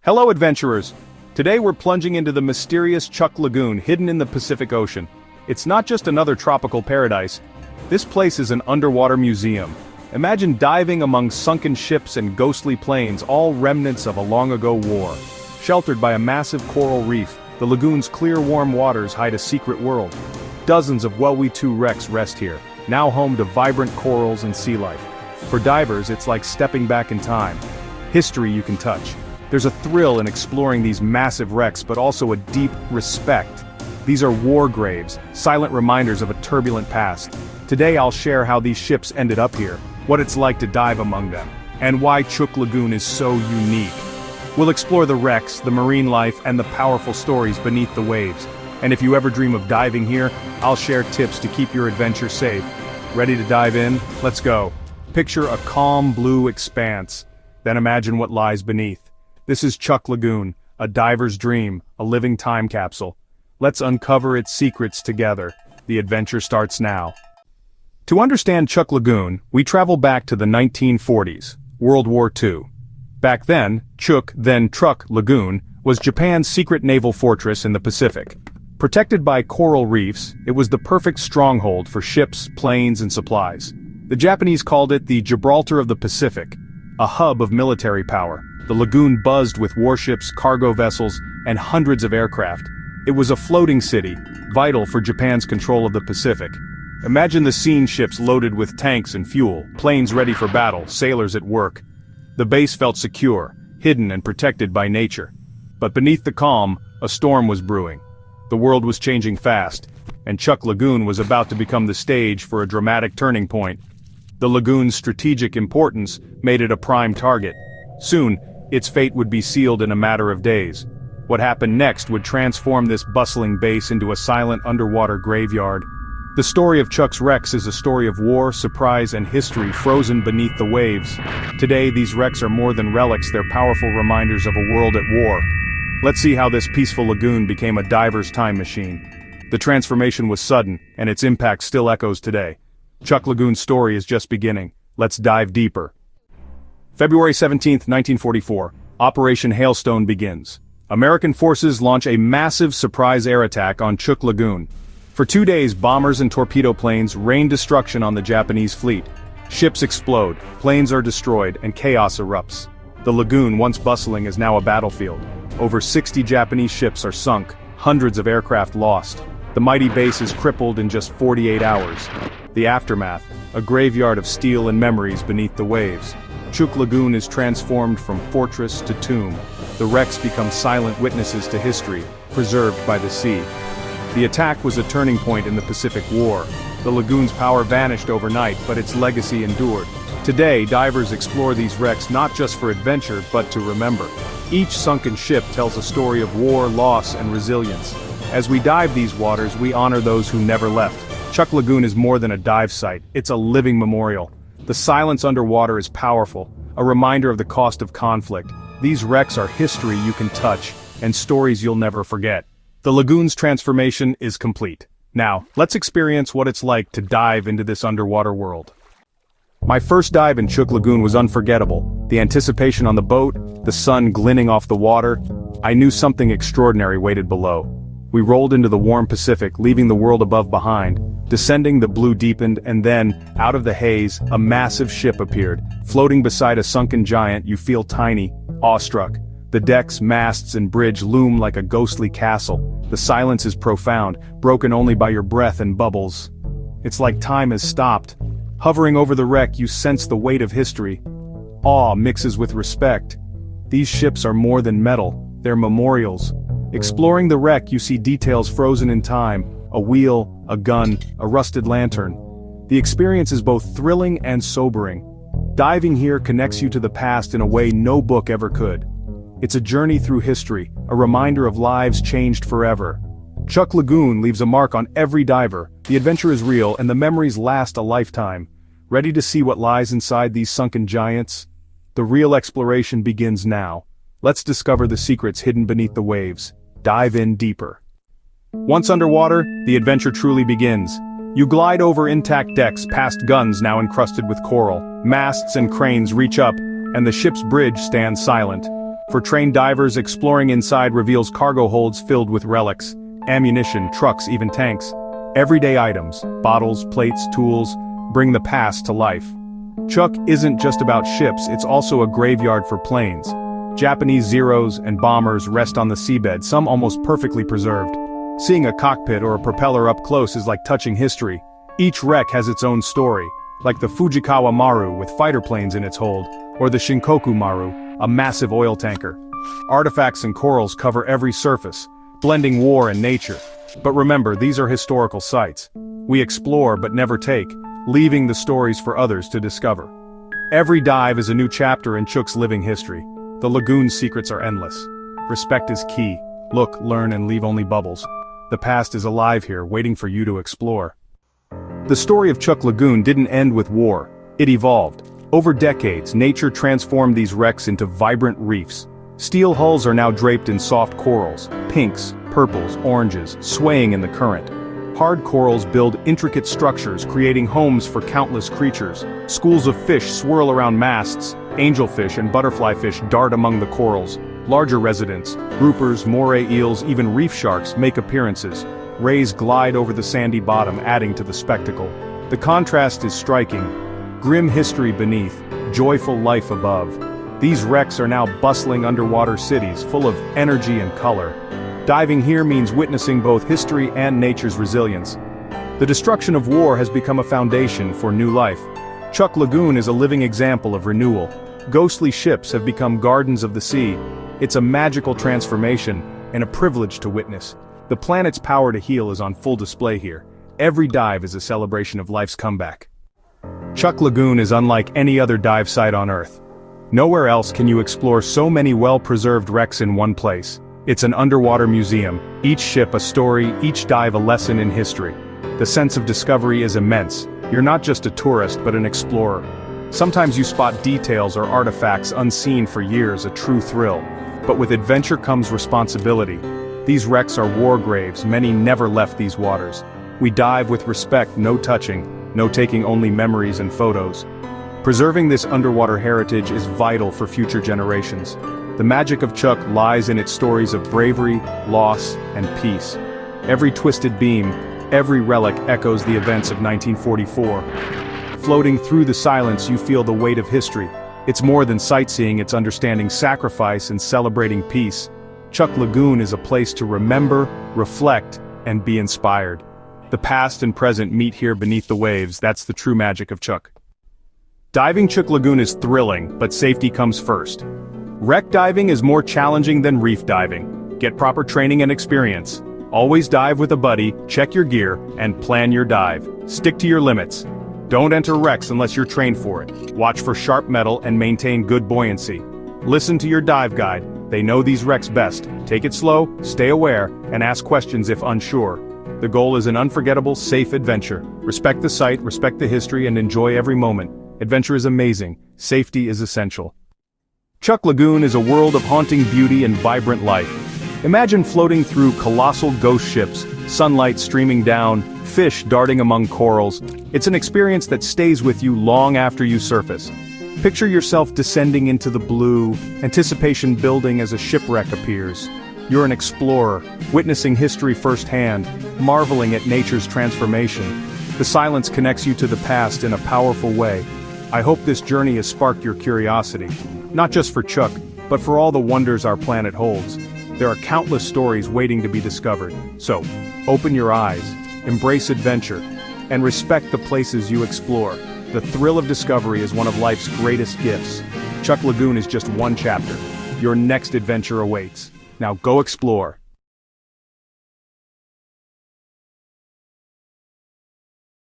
Hello adventurers! Today we're plunging into the mysterious Chuck Lagoon hidden in the Pacific Ocean. It's not just another tropical paradise. This place is an underwater museum. Imagine diving among sunken ships and ghostly planes, all remnants of a long-ago war. Sheltered by a massive coral reef, the lagoon's clear warm waters hide a secret world. Dozens of Welwe II wrecks rest here, now home to vibrant corals and sea life. For divers, it's like stepping back in time. History you can touch. There's a thrill in exploring these massive wrecks, but also a deep respect. These are war graves, silent reminders of a turbulent past. Today I'll share how these ships ended up here, what it's like to dive among them, and why Chuck Lagoon is so unique. We'll explore the wrecks, the marine life, and the powerful stories beneath the waves. And if you ever dream of diving here, I'll share tips to keep your adventure safe. Ready to dive in? Let's go. Picture a calm blue expanse. Then imagine what lies beneath. This is Chuck Lagoon, a diver's dream, a living time capsule. Let's uncover its secrets together. The adventure starts now. To understand Chuck Lagoon, we travel back to the 1940s, World War II. Back then, Chuck, then Truck Lagoon, was Japan's secret naval fortress in the Pacific. Protected by coral reefs, it was the perfect stronghold for ships, planes, and supplies. The Japanese called it the Gibraltar of the Pacific, a hub of military power. The lagoon buzzed with warships, cargo vessels, and hundreds of aircraft. It was a floating city, vital for Japan's control of the Pacific. Imagine the scene: ships loaded with tanks and fuel, planes ready for battle, sailors at work. The base felt secure, hidden and protected by nature. But beneath the calm, a storm was brewing. The world was changing fast, and Chuck Lagoon was about to become the stage for a dramatic turning point. The lagoon's strategic importance made it a prime target. Soon, its fate would be sealed in a matter of days. What happened next would transform this bustling base into a silent underwater graveyard. The story of Chuck's wrecks is a story of war, surprise, and history frozen beneath the waves. Today, these wrecks are more than relics, they're powerful reminders of a world at war. Let's see how this peaceful lagoon became a diver's time machine. The transformation was sudden, and its impact still echoes today. Chuck Lagoon's story is just beginning. Let's dive deeper. February 17, 1944, Operation Hailstone begins. American forces launch a massive surprise air attack on Chuck Lagoon. For 2 days, bombers and torpedo planes rain destruction on the Japanese fleet. Ships explode, planes are destroyed, and chaos erupts. The lagoon, once bustling, is now a battlefield. Over 60 Japanese ships are sunk, hundreds of aircraft lost. The mighty base is crippled in just 48 hours. The aftermath, a graveyard of steel and memories beneath the waves. Chuck Lagoon is transformed from fortress to tomb. The wrecks become silent witnesses to history, preserved by the sea. The attack was a turning point in the Pacific War. The lagoon's power vanished overnight, but its legacy endured. Today, divers explore these wrecks not just for adventure, but to remember. Each sunken ship tells a story of war, loss, and resilience. As we dive these waters, we honor those who never left. Chuck Lagoon is more than a dive site, it's a living memorial. The silence underwater is powerful, a reminder of the cost of conflict. These wrecks are history you can touch, and stories you'll never forget. The lagoon's transformation is complete. Now, let's experience what it's like to dive into this underwater world. My first dive in Chuck Lagoon was unforgettable. The anticipation on the boat, the sun glinting off the water. I knew something extraordinary waited below. We rolled into the warm Pacific, leaving the world above behind. Descending, the blue deepened, and then, out of the haze, a massive ship appeared. Floating beside a sunken giant, you feel tiny, awestruck. The decks, masts, and bridge loom like a ghostly castle. The silence is profound, broken only by your breath and bubbles. It's like time has stopped. Hovering over the wreck, you sense the weight of history. Awe mixes with respect. These ships are more than metal, they're memorials. Exploring the wreck, you see details frozen in time. A wheel, a gun, a rusted lantern. The experience is both thrilling and sobering. Diving here connects you to the past in a way no book ever could. It's a journey through history, a reminder of lives changed forever. Chuck Lagoon leaves a mark on every diver. The adventure is real, and the memories last a lifetime. Ready to see what lies inside these sunken giants? The real exploration begins now. Let's discover the secrets hidden beneath the waves. Dive in deeper. Once underwater, the adventure truly begins. You glide over intact decks, past guns now encrusted with coral. Masts and cranes reach up, and the ship's bridge stands silent. For trained divers, exploring inside reveals cargo holds filled with relics, ammunition, trucks, even tanks. Everyday items, bottles, plates, tools, bring the past to life. Chuck isn't just about ships, it's also a graveyard for planes. Japanese Zeros and bombers rest on the seabed, some almost perfectly preserved. Seeing a cockpit or a propeller up close is like touching history. Each wreck has its own story, like the Fujikawa Maru with fighter planes in its hold, or the Shinkoku Maru, a massive oil tanker. Artifacts and corals cover every surface, blending war and nature. But remember, these are historical sites. We explore but never take, leaving the stories for others to discover. Every dive is a new chapter in Chuuk's living history. The lagoon's secrets are endless. Respect is key. Look, learn, and leave only bubbles. The past is alive here, waiting for you to explore. The story of Chuuk Lagoon didn't end with war. It evolved. Over decades, nature transformed these wrecks into vibrant reefs. Steel hulls are now draped in soft corals, pinks, purples, oranges, swaying in the current. Hard corals build intricate structures, creating homes for countless creatures. Schools of fish swirl around masts, angelfish and butterfly fish dart among the corals. Larger residents, groupers, moray eels, even reef sharks make appearances. Rays glide over the sandy bottom, adding to the spectacle. The contrast is striking. Grim history beneath, joyful life above. These wrecks are now bustling underwater cities, full of energy and color. Diving here means witnessing both history and nature's resilience. The destruction of war has become a foundation for new life. Chuuk Lagoon is a living example of renewal. Ghostly ships have become gardens of the sea. It's a magical transformation, and a privilege to witness. The planet's power to heal is on full display here. Every dive is a celebration of life's comeback. Chuuk Lagoon is unlike any other dive site on Earth. Nowhere else can you explore so many well-preserved wrecks in one place. It's an underwater museum, each ship a story, each dive a lesson in history. The sense of discovery is immense. You're not just a tourist but an explorer. Sometimes you spot details or artifacts unseen for years, a true thrill. But with adventure comes responsibility. These wrecks are war graves, many never left these waters. We dive with respect, no touching, no taking, only memories and photos. Preserving this underwater heritage is vital for future generations. The magic of Chuuk lies in its stories of bravery, loss, and peace. Every twisted beam, every relic echoes the events of 1944. Floating through the silence, you feel the weight of history. It's more than sightseeing, it's understanding sacrifice and celebrating peace. Chuuk Lagoon is a place to remember, reflect, and be inspired. The past and present meet here beneath the waves. That's the true magic of Chuuk. Diving Chuuk Lagoon is thrilling, but safety comes first. Wreck diving is more challenging than reef diving. Get proper training and experience. Always dive with a buddy, check your gear, and plan your dive. Stick to your limits. Don't enter wrecks unless you're trained for it. Watch for sharp metal and maintain good buoyancy. Listen to your dive guide. They know these wrecks best. Take it slow, stay aware, and ask questions if unsure. The goal is an unforgettable, safe adventure. Respect the site, respect the history, and enjoy every moment. Adventure is amazing. Safety is essential. Chuuk Lagoon is a world of haunting beauty and vibrant life. Imagine floating through colossal ghost ships, sunlight streaming down, fish darting among corals. It's an experience that stays with you long after you surface. Picture yourself descending into the blue, anticipation building as a shipwreck appears. You're an explorer, witnessing history firsthand, marveling at nature's transformation. The silence connects you to the past in a powerful way. I hope this journey has sparked your curiosity, not just for Chuuk, but for all the wonders our planet holds. There are countless stories waiting to be discovered. So, open your eyes, embrace adventure, and respect the places you explore. The thrill of discovery is one of life's greatest gifts. Chuuk Lagoon is just one chapter. Your next adventure awaits. Now go explore.